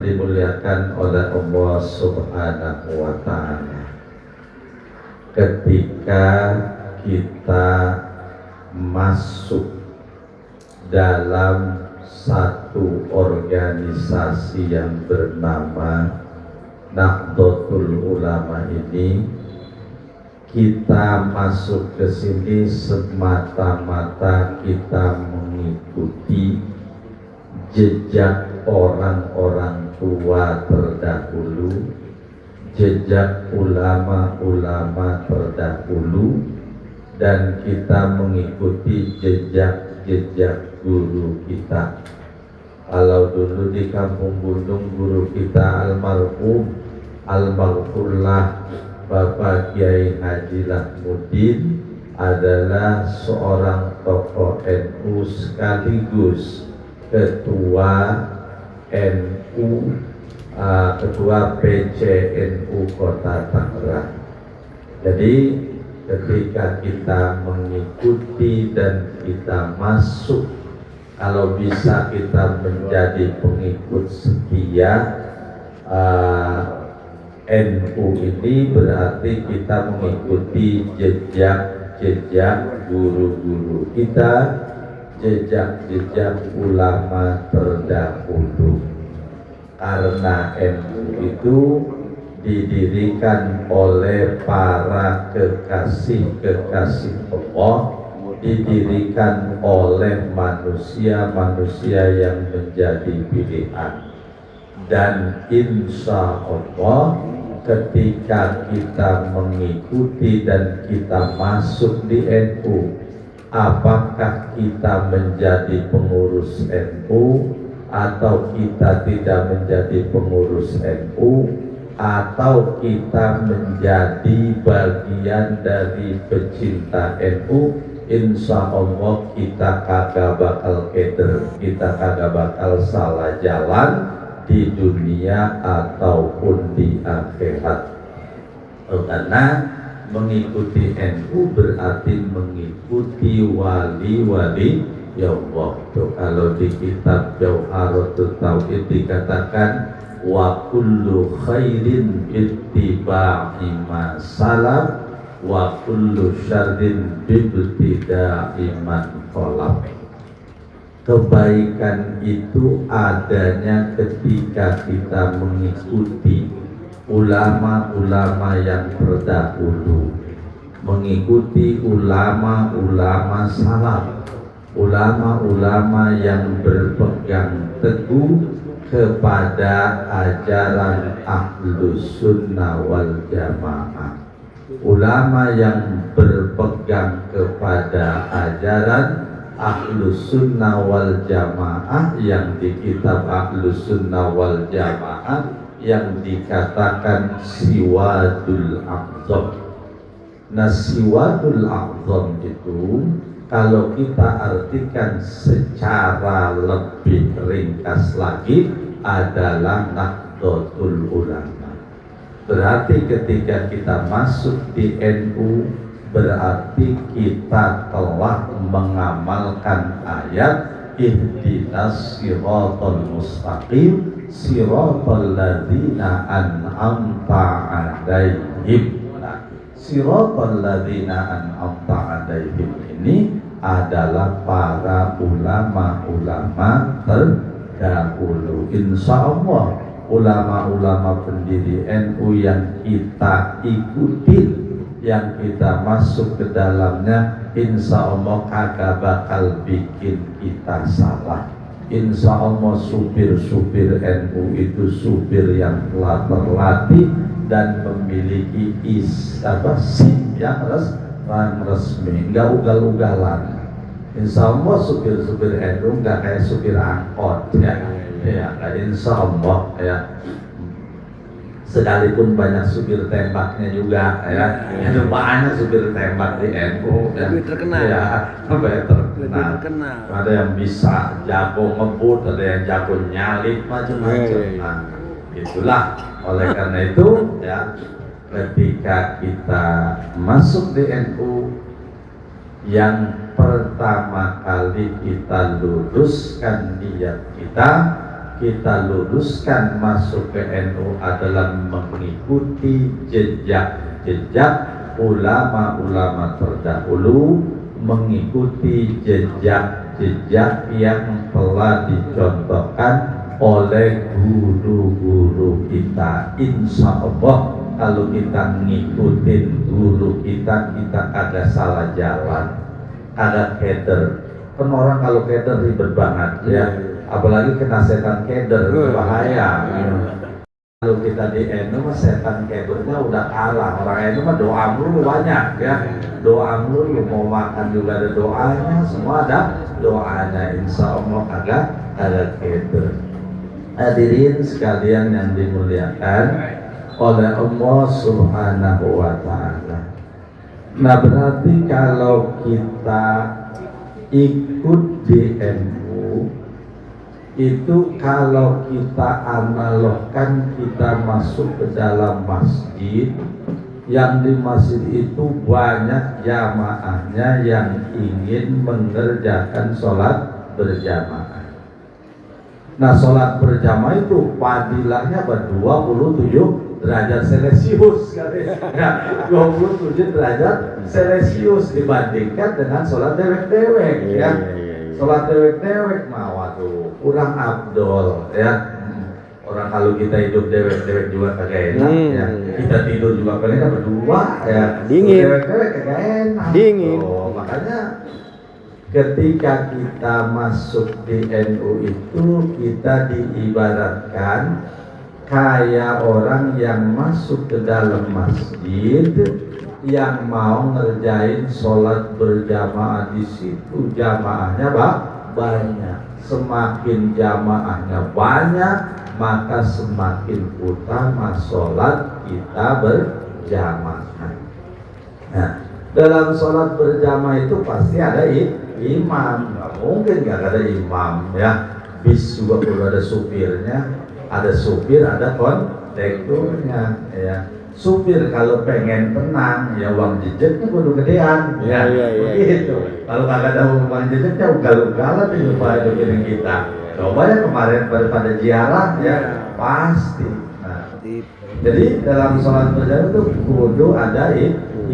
dimuliakan oleh Allah Subhanahu wa Ta'ala. Ketika kita masuk dalam satu organisasi yang bernama Nahdlatul Ulama ini, kita masuk ke sini semata-mata kita mengikuti jejak orang-orang tua terdahulu, jejak ulama-ulama terdahulu, dan kita mengikuti jejak-jejak guru kita. Kalau dulu di Kampung Gunung, guru kita almarhum almarhumlah Bapak Kiai Haji Lahmudin adalah seorang tokoh NU sekaligus ketua NU, ketua PCNU Kota Tangerang. Jadi ketika kita mengikuti dan kita masuk, kalau bisa kita menjadi pengikut setia NU ini, berarti kita mengikuti jejak-jejak guru-guru kita, jejak-jejak ulama terdahulu. Karena NU itu didirikan oleh para kekasih-kekasih Allah, didirikan oleh manusia-manusia yang menjadi pilihan. Dan insya Allah ketika kita mengikuti dan kita masuk di NU, apakah kita menjadi pengurus NU atau kita tidak menjadi pengurus NU, atau kita menjadi bagian dari pecinta NU, insya Allah kita kagak bakal keder, kita kagak bakal salah jalan di dunia ataupun di akhirat. Karena mengikuti NU berarti mengikuti wali-wali ya Allah. Kalau di kitab Jauharatul Tauhid dikatakan wa kullu khairin ittiba'i ma salaf wa kullu syarrin bibtida'i man khalaf. Kebaikan itu adanya ketika kita mengikuti ulama-ulama yang terdahulu, mengikuti ulama-ulama salaf, ulama-ulama yang berpegang teguh kepada ajaran Ahlus Sunnah wal Jamaah, ulama yang berpegang kepada ajaran Ahlus Sunnah wal Jamaah yang di kitab Ahlus Sunnah wal Jamaah yang dikatakan Siwadul A'zam. Nah, Siwadul A'zam itu kalau kita artikan secara lebih ringkas lagi adalah Nahdlatul Ulama. Berarti ketika kita masuk di NU, berarti kita telah mengamalkan ayat ihdinas siratal mustaqim siratal ladzina an'amta 'alaihim. Siratal ladzina an'amta 'alaihim ini adalah para ulama-ulama terdahulu. Insya Allah ulama-ulama pendiri NU yang kita ikuti, yang kita masuk ke dalamnya, insya Allah kagak bakal bikin kita salah. Insya Allah supir-supir NU itu supir yang telah terlatih dan memiliki SIM yang resmi, enggak ugal-ugalan. Insya Allah supir-supir NU enggak kayak supir angkot ya, insya Allah ya. Sekalipun banyak supir tembaknya juga ya, ada banyak supir tembak di NU ya, terkenal ya, terkenal. Ada yang bisa jago ngebut, ada yang jago nyalip, macam-macam. Nah, itulah oleh karena itu ya, ketika kita masuk di NU, yang pertama kali kita luruskan niat kita, kita luruskan masuk ke NU adalah mengikuti jejak-jejak ulama-ulama terdahulu, mengikuti jejak-jejak yang telah dicontohkan oleh guru-guru kita. Insya Allah kalau kita ngikutin guru kita ada salah jalan, ada keder. Kan orang kalau keder ribet banget ya. Apalagi kena setan keder, bahaya. Kalau kita di NU, setan kedernya udah kalah. Orang NU mah doa mulu banyak ya. Doa mulu, mau makan juga ada doanya, semua ada doanya. Insya Allah ada keder. Hadirin sekalian yang dimuliakan oleh Allah Subhanahu wa Ta'ala. Nah, berarti kalau kita ikut di NU itu, kalau kita analogkan, kita masuk ke dalam masjid, yang di masjid itu banyak jamaahnya yang ingin mengerjakan sholat berjamaah. Nah, sholat berjamaah itu fadilahnya 27 derajat Celcius, ya, 27 derajat Celcius dibandingkan dengan sholat dewek-dewek, ya. Sholat dewek-dewek mah waduh kurang abdol ya. Orang kalau kita hidup dewek-dewek juga kagak enak ya. Kita tidur juga paling berdua ya. Dingin. Dewek-dewek kagak enak. Dingin. Oh, makanya ketika kita masuk di NU itu kita diibaratkan kayak orang yang masuk ke dalam masjid, yang mau ngerjain sholat berjamaah di situ. Jamaahnya banyak. Semakin jamaahnya banyak, maka semakin utama sholat kita berjamaah. Nah, dalam sholat berjamaah itu pasti ada imam. Nggak mungkin nggak ada imam ya. Bis juga perlu ada supirnya. Ada supir, ada kondekturnya ya. Supir kalau pengen tenang ya uang jejaknya kudu gedean ya, begitu. Kalau kagak ada uang jejaknya ugal-ugalan di lupa piring kita. Coba ya kemarin pada ziarah ya pasti. Nah, jadi dalam sholat berjamaah itu kudu ada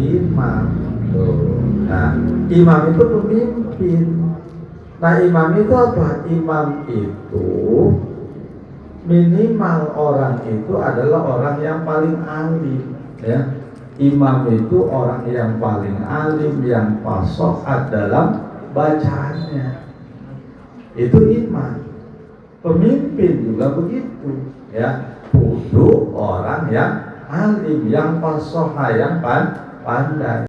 imam. Nah, imam itu pemimpin. Nah, imam itu apa? Imam itu minimal orang itu adalah orang yang paling alim ya. Imam itu orang yang paling alim, yang fasih dalam bacaannya. Itu imam. Pemimpin juga begitu ya. Kudu orang yang alim, yang fasih, yang pandai.